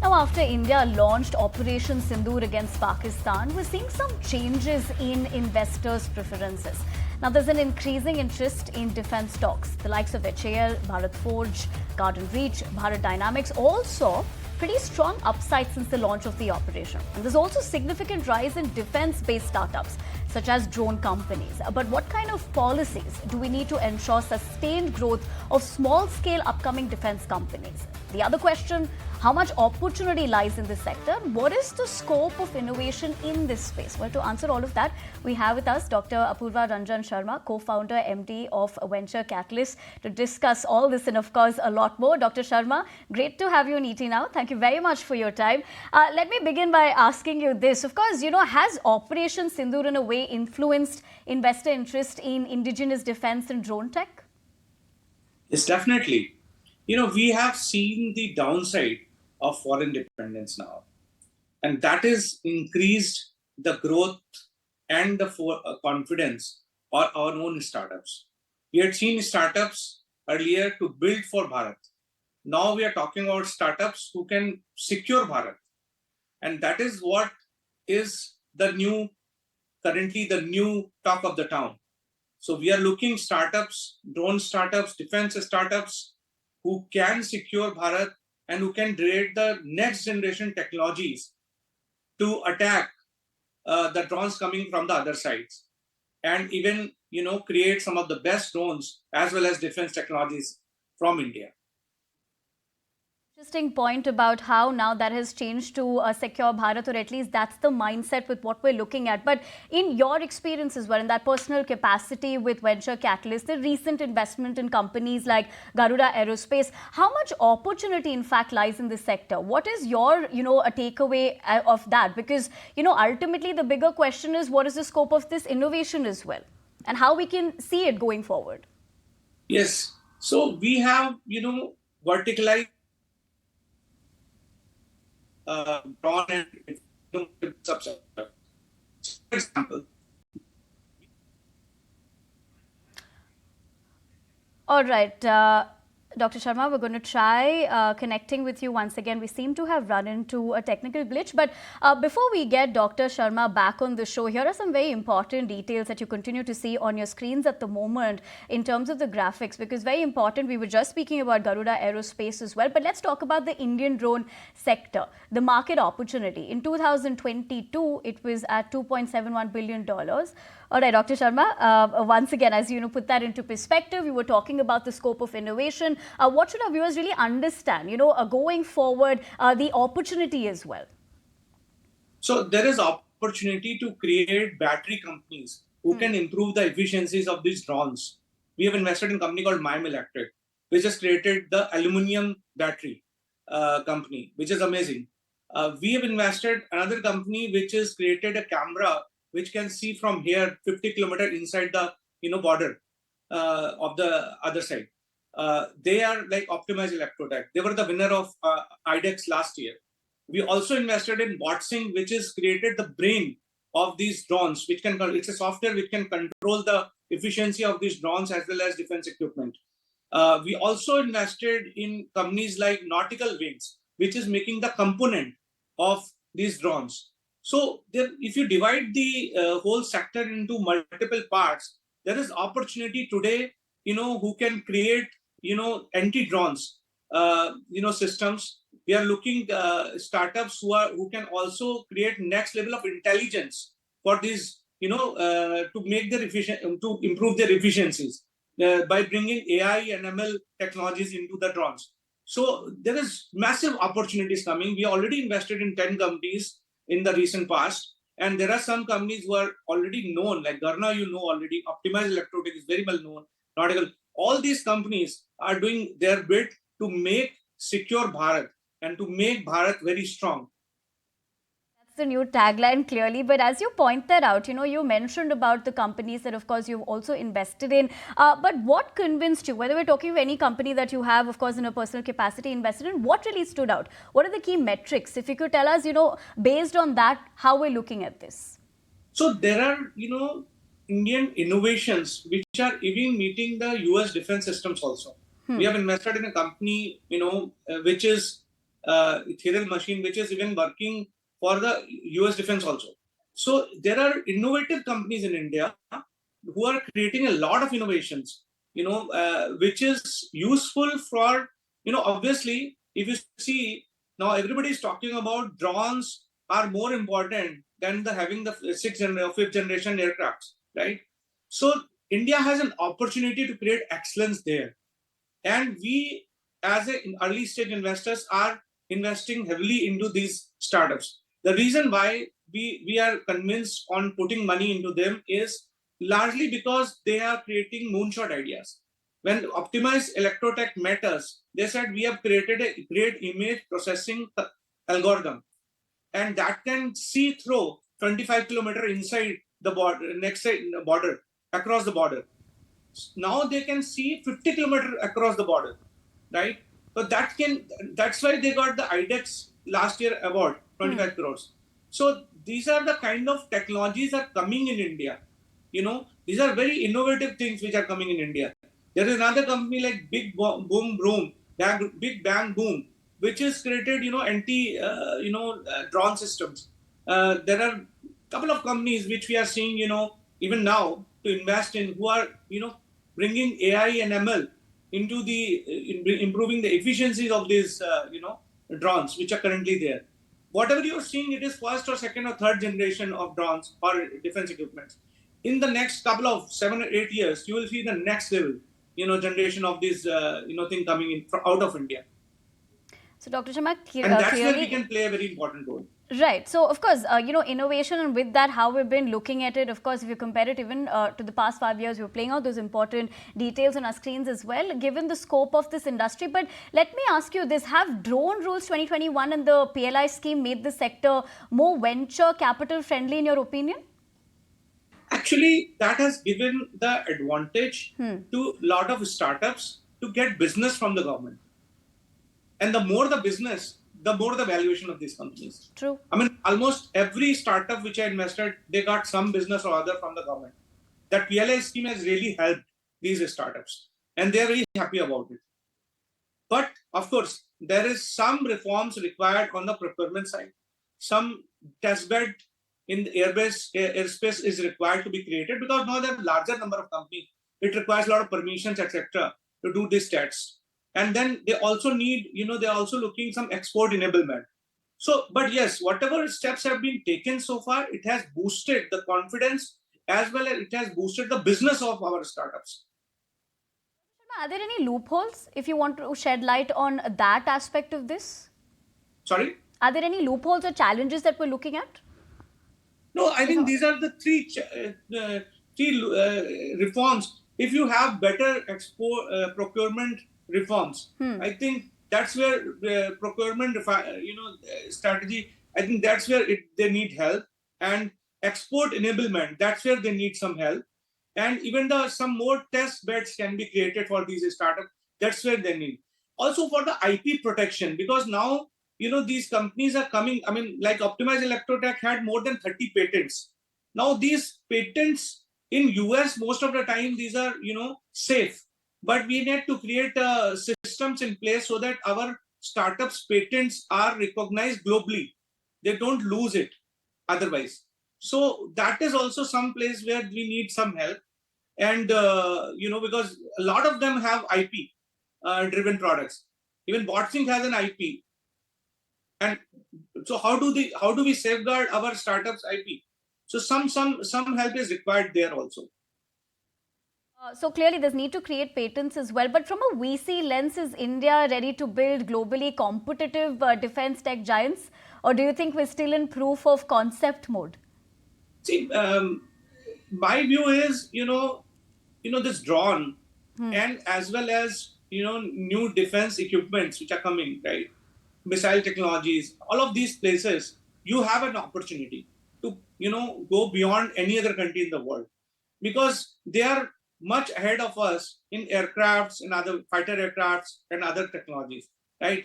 Now, after India launched Operation Sindoor against Pakistan, we're seeing some changes in investors' preferences. Now, there's an increasing interest in defense stocks. The likes of HAL, Bharat Forge, Garden Reach, Bharat Dynamics all saw pretty strong upside since the launch of the operation. And there's also significant rise in defense-based startups, such as drone companies. But what kind of policies do we need to ensure sustained growth of small-scale upcoming defense companies? The other question, how much opportunity lies in this sector? What is the scope of innovation in this space? Well, to answer all of that, we have with us Dr. Apoorva Ranjan Sharma, co-founder, MD of Venture Catalyst, to discuss all this and, of course, a lot more. Dr. Sharma, great to have you on ET Now. Thank you very much for your time. Let me begin by asking you this. Of course, has Operation Sindoor in a way influenced investor interest in indigenous defense and drone tech? Yes, definitely. We have seen the downside of foreign dependence now, and that has increased the growth and the confidence of our own startups. We had seen startups earlier to build for Bharat. Now we are talking about startups who can secure Bharat, and that is what is currently the new talk of the town. So we are looking startups, drone startups, defense startups who can secure Bharat and who can create the next generation technologies to attack the drones coming from the other sides, and even create some of the best drones as well as defense technologies from India. Interesting point about how now that has changed to secure Bharat, or at least that's the mindset with what we're looking at. But in your experience as well, in that personal capacity with Venture Catalyst, the recent investment in companies like Garuda Aerospace, how much opportunity in fact lies in this sector? What is your, a takeaway of that? Because, ultimately the bigger question is what is the scope of this innovation as well, and how we can see it going forward? Yes. So we have, verticalized drawn and subsector. For example. All right. Dr. Sharma, we're going to try connecting with you once again. We seem to have run into a technical glitch. But before we get Dr. Sharma back on the show, here are some very important details that you continue to see on your screens at the moment in terms of the graphics, because very important. We were just speaking about Garuda Aerospace as well. But let's talk about the Indian drone sector, the market opportunity. In 2022, it was at $2.71 billion. All right, Dr. Sharma, once again, as you put that into perspective, you were talking about the scope of innovation. What should our viewers really understand, going forward, the opportunity as well? So there is opportunity to create battery companies who can improve the efficiencies of these drones. We have invested in a company called Mime Electric, which has created the aluminum battery company, which is amazing. We have invested another company which has created a camera which can see from here 50 kilometers inside the border of the other side. They are like Optimized Electrotech. They were the winner of IDEX last year. We also invested in Botsing, which has created the brain of these drones, which can, it's a software which can control the efficiency of these drones as well as defense equipment. We also invested in companies like Nautical Wings, which is making the component of these drones. So if you divide the whole sector into multiple parts, there is opportunity today, who can create, anti-drones, systems. We are looking startups who can also create next level of intelligence for these, to make their to improve their efficiencies by bringing AI and ML technologies into the drones. So there is massive opportunities coming. We already invested in 10 companies in the recent past, and there are some companies who are already known, like Garna, already. Optimized Electrotech is very well known. Nautical. All these companies are doing their bit to make secure Bharat and to make Bharat very strong. The new tagline clearly, but as you pointed out, you mentioned about the companies that of course you've also invested in, but what convinced you, whether we're talking of any company that you have of course in a personal capacity invested in, what really stood out? What are the key metrics? If you could tell us, based on that, how we're looking at this. So there are, Indian innovations which are even meeting the US defense systems also. We have invested in a company, which is ethereal machine, which is even working for the US defense also. So there are innovative companies in India who are creating a lot of innovations, which is useful for, obviously, if you see now everybody is talking about drones are more important than having the fifth generation aircrafts, right? So India has an opportunity to create excellence there. And we, as early stage investors, are investing heavily into these startups. The reason why we are convinced on putting money into them is largely because they are creating moonshot ideas. When Optimized Electrotech met us, they said we have created a great image processing algorithm, and that can see through 25-kilometer inside the border, next side border, across the border. Now they can see 50 kilometers across the border, right? So that's why they got the IDEX last year award, 25 crores. So these are the kind of technologies that are coming in India. These are very innovative things which are coming in India. There is another company like Big Bang Boom, which is created, drone systems. There are a couple of companies which we are seeing, even now to invest in, who are, bringing AI and ML into improving the efficiencies of these, drones which are currently there. Whatever you're seeing, it is first or second or third generation of drones or defense equipments. In the next couple of 7 or 8 years, you will see the next level, generation of this, thing coming in out of India. So, Dr. Sharma, and that's where we can play a very important role. Right. So, of course, innovation, and with that, how we've been looking at it, of course, if you compare it even to the past 5 years, we're playing out those important details on our screens as well, given the scope of this industry. But let me ask you this, have drone rules 2021 and the PLI scheme made the sector more venture capital friendly in your opinion? Actually, that has given the advantage to a lot of startups to get business from the government. And the more the business, the more the valuation of these companies. True. I mean, almost every startup which I invested, they got some business or other from the government. That PLI scheme has really helped these startups, and they are very happy about it. But of course, there is some reforms required on the procurement side. Some test bed in the airspace is required to be created, because now there are larger number of companies. It requires a lot of permissions, etc., to do these tests. And then they also need, they're also looking some export enablement. So, but yes, whatever steps have been taken so far, it has boosted the confidence as well as it has boosted the business of our startups. Are there any loopholes, if you want to shed light on that aspect of this? Sorry? Are there any loopholes or challenges that we're looking at? No, I think these are the three reforms. If you have better procurement reforms, I think that's where procurement strategy, I think that's where they need help. And export enablement, that's where they need some help. And even some more test beds can be created for these startups. That's where they need. Also for the IP protection, because now, these companies are coming. I mean, like Optimized Electrotech had more than 30 patents. Now these patents in US, most of the time, these are, safe. But we need to create systems in place so that our startups' patents are recognized globally. They don't lose it otherwise. So that is also some place where we need some help. And, because a lot of them have IP driven products. Even BotSync has an IP. And so how do we safeguard our startups' IP? So some help is required there also. So clearly there's need to create patents as well. But from a VC lens, is India ready to build globally competitive defense tech giants? Or do you think we're still in proof of concept mode? See, my view is, this drone and as well as, new defense equipments which are coming, right? Missile technologies, all of these places, you have an opportunity to, go beyond any other country in the world, because they are much ahead of us in aircrafts and other fighter aircrafts and other technologies, right?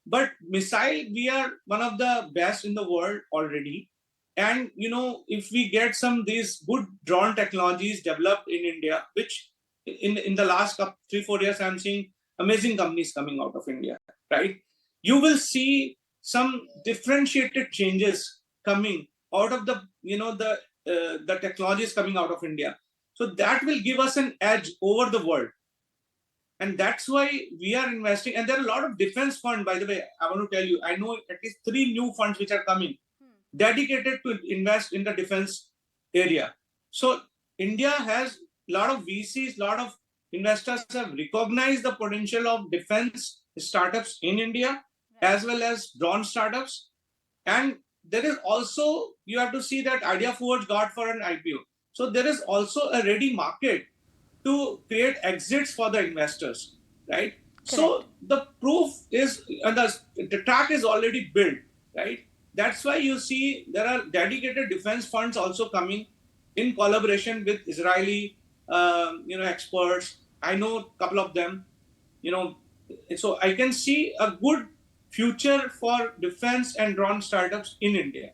But missile, we are one of the best in the world already. And, if we get some these good drone technologies developed in India, which in the last 3-4 years, I'm seeing amazing companies coming out of India, right? you will see some differentiated changes coming out of the technologies coming out of India. So that will give us an edge over the world, and that's why we are investing. And there are a lot of defense funds, by the way. I want to tell you, I know at least 3 new funds which are coming dedicated to invest in the defense area. So India has a lot of VCs, a lot of investors have recognized the potential of defense startups in India, as well as drone startups. And there is also, you have to see that Idea Forge got for an IPO. So there is also a ready market to create exits for the investors, right? Correct. So the proof is, and the track is already built, right? That's why you see there are dedicated defense funds also coming in collaboration with Israeli, experts. I know a couple of them, you know, so I can see a good future for defense and drone startups in India.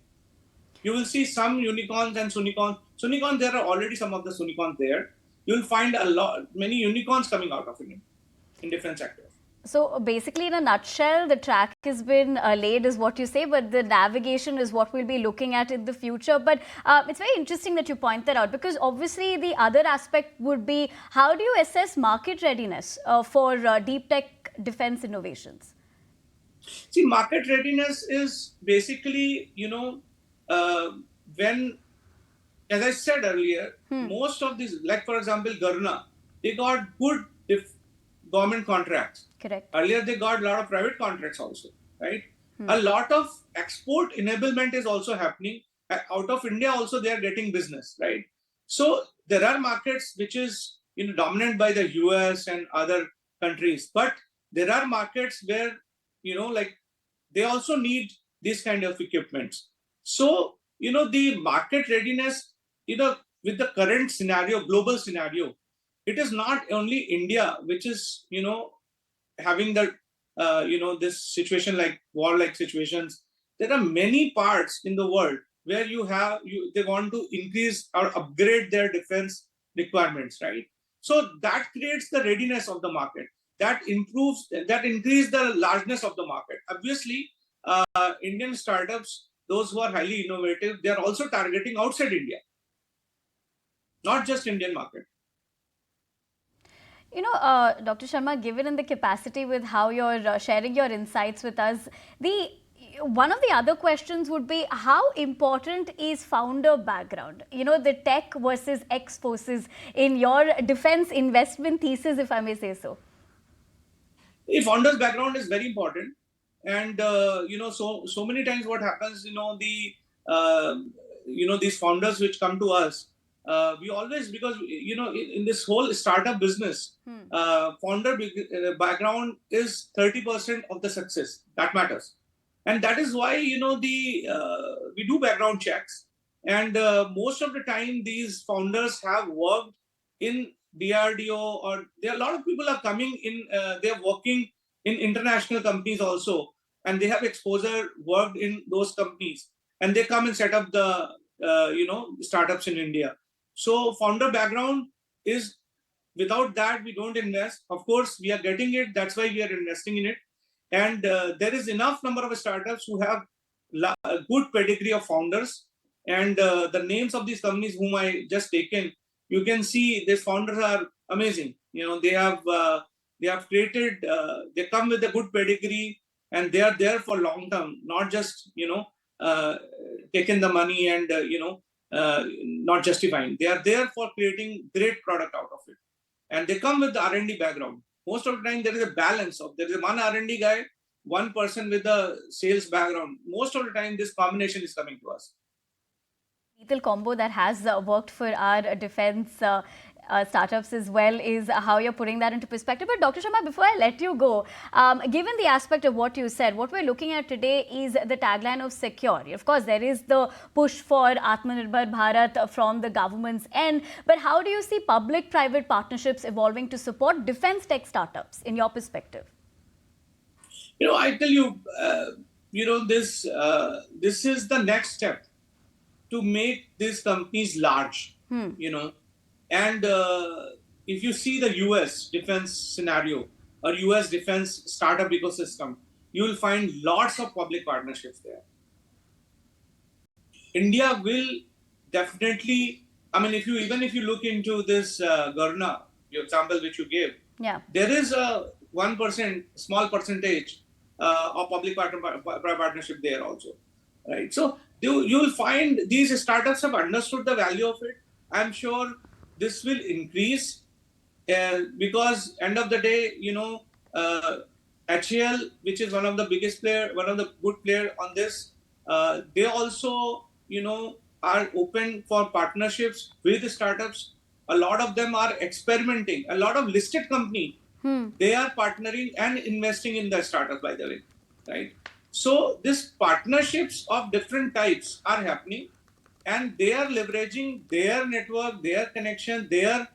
You will see some unicorns and sunicorns. Sunicorns, there are already some of the sunicorns there. You'll find many unicorns coming out of India in different sectors. So basically, in a nutshell, the track has been laid, is what you say, but the navigation is what we'll be looking at in the future. But it's very interesting that you point that out, because obviously the other aspect would be, how do you assess market readiness for deep tech defense innovations? See, market readiness is basically, when, as I said earlier, most of these, like for example, Garna, they got good government contracts. Correct. Earlier, they got a lot of private contracts also, right? A lot of export enablement is also happening. Out of India also, they are getting business, right? So there are markets which is dominant by the US and other countries, but there are markets where like they also need these kind of equipments. So the market readiness, with the current scenario, global scenario, it is not only India which is having the this situation, like war-like situations. There are many parts in the world where they want to increase or upgrade their defense requirements, right? So that creates the readiness of the market. That increase the largeness of the market. Obviously, Indian startups, those who are highly innovative, they are also targeting outside India, not just Indian market. Dr. Sharma, given in the capacity with how you're sharing your insights with us, one of the other questions would be, how important is founder background? The tech versus ex-forces in your defense investment thesis, if I may say so. The founder's background is very important, and so many times what happens, these founders which come to us, we always, because in this whole startup business, founder background is 30% of the success. That matters, and that is why we do background checks, and most of the time these founders have worked in DRDO, or there are a lot of people are coming in. They are working in international companies also, and they have exposure, worked in those companies, and they come and set up the startups in India. So founder background is, without that we don't invest. Of course, we are getting it. That's why we are investing in it. And there is enough number of startups who have a good pedigree of founders. And the names of these companies whom I just taken, you can see these founders are amazing. They have created, they come with a good pedigree, and they are there for long term, not just taking the money and not justifying. They are there for creating great product out of it, and they come with the R&D background. Most of the time, there is a balance of, there is one R&D guy, one person with a sales background. Most of the time, this combination is coming to us. Lethal combo that has worked for our defense startups as well, is how you're putting that into perspective. But Dr. Sharma, before I let you go, given the aspect of what you said, what we're looking at today is the tagline of secure. Of course, there is the push for Atmanirbhar Bharat from the government's end, but how do you see public-private partnerships evolving to support defense tech startups in your perspective? I tell you, this is the next step to make these companies large, and if you see the US defense scenario or US defense startup ecosystem, you will find lots of public partnerships there. India will definitely, I mean, if you look into this Garna, your example which you gave, yeah, there is a 1% small percentage of public partnership there also, right? So you will find these startups have understood the value of it. I'm sure this will increase because end of the day, HAL, which is one of the biggest player, one of the good player on this, they also, are open for partnerships with startups. A lot of them are experimenting. A lot of listed company, they are partnering and investing in the startup, by the way, right? So these partnerships of different types are happening, and they are leveraging their network, their connection, their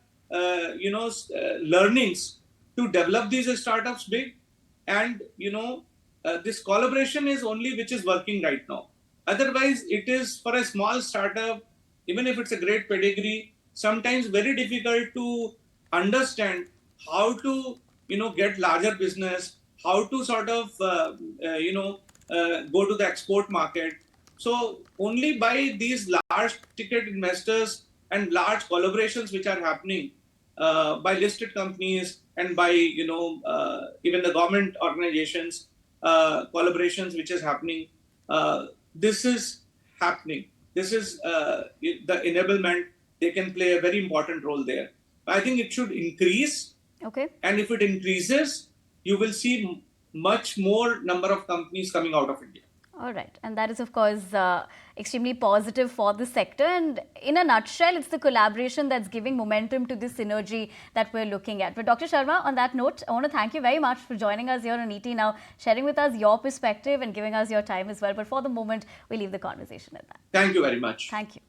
learnings to develop these startups big. And this collaboration is only which is working right now. Otherwise, it is for a small startup, even if it's a great pedigree, sometimes very difficult to understand how to get larger business, how to sort of go to the export market. So only by these large ticket investors and large collaborations which are happening by listed companies and by even the government organizations, collaborations which is happening. This is happening. This is the enablement. They can play a very important role there. I think it should increase. okay. And if it increases, you will see much more number of companies coming out of India. All right. And that is, of course, extremely positive for the sector. And in a nutshell, it's the collaboration that's giving momentum to this synergy that we're looking at. But Dr. Sharma, on that note, I want to thank you very much for joining us here on ET Now, sharing with us your perspective and giving us your time as well. But for the moment, we leave the conversation at that. Thank you very much. Thank you.